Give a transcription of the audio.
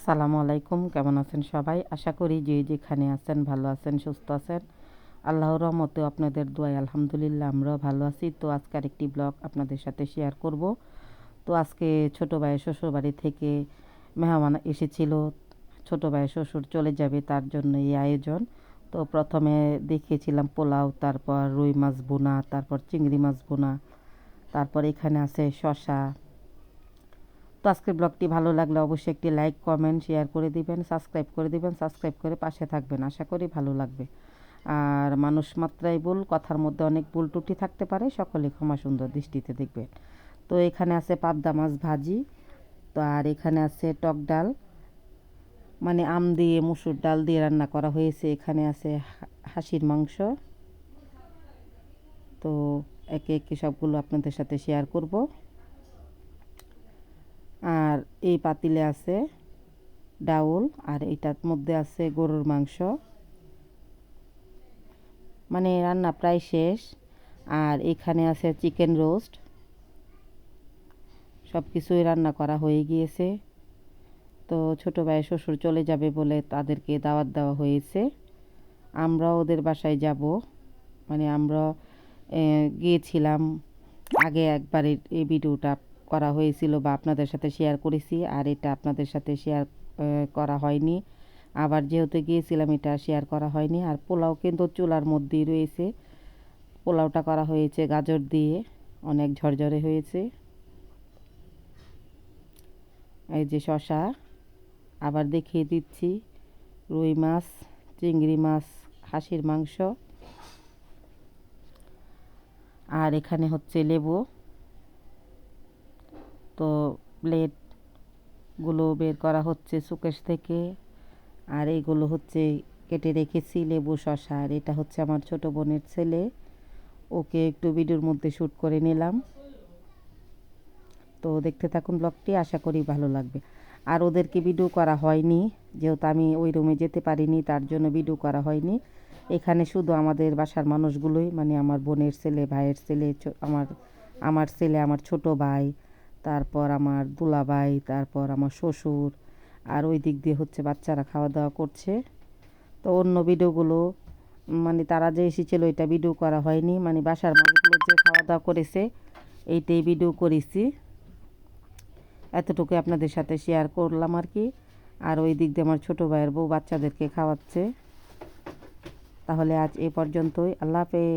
আসসালামু আলাইকুম, কেমন আছেন সবাই? আশা করি যে যেখানে আছেন ভালো আছেন, সুস্থ আছেন। আল্লাহর রহমতে আপনাদের দোয়ায় আলহামদুলিল্লাহ আমরাও ভালো আছি। তো আজকের একটি ব্লগ আপনাদের সাথে শেয়ার করব। তো আজকে ছোটো ভাইয়ের শ্বশুরবাড়ি থেকে মেহমান এসেছিল। ছোটো ভাইয়ের শ্বশুর চলে যাবে, তার জন্য এই আয়োজন। তো প্রথমে দেখিয়েছিলাম পোলাও, তারপর রুই মাছ বোনা, তারপর চিংড়ি মাছ বোনা, তারপর এখানে আছে শসা। তো আজকের ব্লগটি ভালো লাগলে অবশ্যই একটি লাইক, কমেন্ট, শেয়ার করে দিবেন, সাবস্ক্রাইব করে দিবেন, সাবস্ক্রাইব করে পাশে থাকবেন। আশা করি ভালো লাগবে। আর মানুষ মাত্রাই ভুল, কথার মধ্যে অনেক ভুল ত্রুটি থাকতে পারে, সকলে ক্ষমা সুন্দর দৃষ্টিতে দেখবেন। তো এখানে আছে পাবদা মাছ ভাজি। তো আর এখানে আছে টক ডাল, মানে আম দিয়ে মুসুর ডাল দিয়ে রান্না করা হয়েছে। এখানে আছে হাঁসির মাংস। তো একে একে সবগুলো আপনাদের সাথে শেয়ার করব। আর এই পাতিলে আছে ডাউল, আর এটার মধ্যে আছে গরুর মাংস। মানে রান্না প্রায় শেষ। আর এখানে আছে চিকেন রোস্ট। সব কিছুই রান্না করা হয়ে গিয়েছে। তো ছোটো ভাই শ্বশুর চলে যাবে বলে তাদেরকে দাওয়াত দেওয়া হয়েছে। আমরা ওদের বাসায় যাব। মানে আমরা গিয়েছিলাম আগে একবার, এই ভিডিওটা করা হয়েছিল বা আপনাদের সাথে শেয়ার করেছি, আর এটা আপনাদের সাথে শেয়ার করা হয়নি। আবার যেহেতু গিয়েছিলাম এটা শেয়ার করা হয়নি। আর পোলাও কিন্তু চুলার মধ্যেই রয়েছে। পোলাওটা করা হয়েছে গাজর দিয়ে, অনেক ঝরঝরে হয়েছে। এই যে শসা, আবার দেখিয়ে দিচ্ছি রুই মাছ, চিংড়ি মাছ, হাঁসির মাংস। আর এখানে হচ্ছে লেবু। তো প্লেটগুলো বের করা হচ্ছে সুকেশ থেকে। আর এইগুলো হচ্ছে কেটে রেখেছি লেবু, শসা। আর এটা হচ্ছে আমার ছোট বোনের ছেলে, ওকে একটু ভিডিওর মধ্যে শ্যুট করে নিলাম। তো দেখতে থাকুন ব্লগটি, আশা করি ভালো লাগবে। আর ওদেরকে ভিডিও করা হয়নি, যেহেতু আমি ওই রুমে যেতে পারিনি, তার জন্য ভিডিও করা হয়নি। এখানে শুধু আমাদের বাসার মানুষগুলোই, মানে আমার বোনের ছেলে, ভাইয়ের ছেলে, আমার ছেলে, আমার ছোট ভাই, তারপর আমার দুলাভাই, তারপর আমার শ্বশুর। আর ওই দিক দিয়ে হচ্ছে বাচ্চারা খাওয়া দাওয়া করছে। তো অন্য ভিডিওগুলো, মানে তারা যে এসেছিলো এটা ভিডিও করা হয়নি। মানে বাসার মানুষগুলো যে খাওয়া দাওয়া করেছে এইটাই ভিডিও করেছি। এতটুকু আপনাদের সাথে শেয়ার করলাম আর কি। আর ওই দিক দিয়ে আমার ছোটো ভাইয়ের বউ বাচ্চাদেরকে খাওয়াচ্ছে। তাহলে আজ এ পর্যন্তই। আল্লাহ হাফেজ।